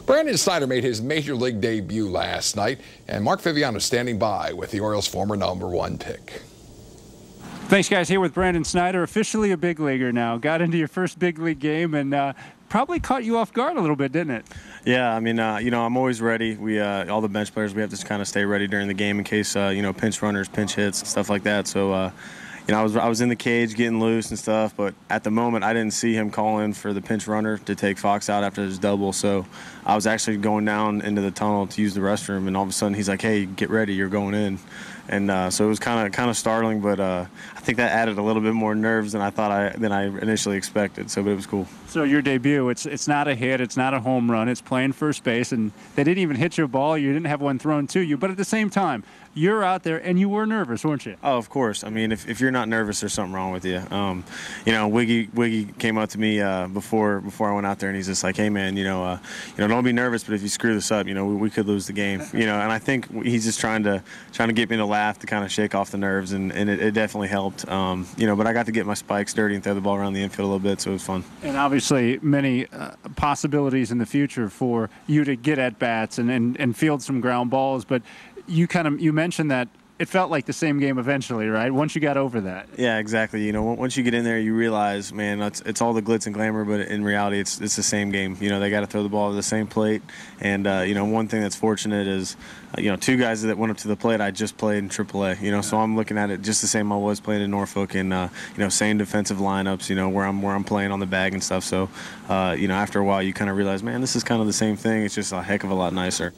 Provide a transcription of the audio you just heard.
Brandon Snyder made his major league debut last night, and Mark Viviano standing by with the Orioles' former #1 pick. Thanks, guys. Here with Brandon Snyder, officially a big leaguer now. Got into your first big league game and probably caught you off guard a little bit, didn't it? Yeah, I mean, I'm always ready. We all the bench players, we have to kind of stay ready during the game in case pinch runners, pinch hits, stuff like that. So. I was in the cage getting loose and stuff, but at the moment I didn't see him call in for the pinch runner to take Fox out after his double. So I was actually going down into the tunnel to use the restroom, and all of a sudden he's like, "Hey, get ready, you're going in." And so it was kind of startling, but I think that added a little bit more nerves than I initially expected. So, but it was cool. So your debut, it's not a hit, it's not a home run, it's playing first base, and they didn't even hit your ball. You didn't have one thrown to you, but at the same time, you're out there and you were nervous, weren't you? Oh, of course. I mean, if you're not nervous, there's something wrong with you. Wiggy came up to me before I went out there, and he's just like, "Hey, man, don't be nervous, but if you screw this up, we could lose the game." And I think he's just trying to get me to laugh to kind of shake off the nerves, and it definitely helped. But I got to get my spikes dirty and throw the ball around the infield a little bit, so it was fun. And obviously, many possibilities in the future for you to get at bats and field some ground balls, but you mentioned that it felt like the same game eventually, right? Once you got over that. Yeah, exactly. Once you get in there, you realize, man, it's all the glitz and glamour, but in reality, it's the same game. They got to throw the ball to the same plate, and one thing that's fortunate is, two guys that went up to the plate, I just played in AAA. So I'm looking at it just the same I was playing in Norfolk, and same defensive lineups. Where I'm playing on the bag and stuff. So after a while, you kind of realize, man, this is kind of the same thing. It's just a heck of a lot nicer.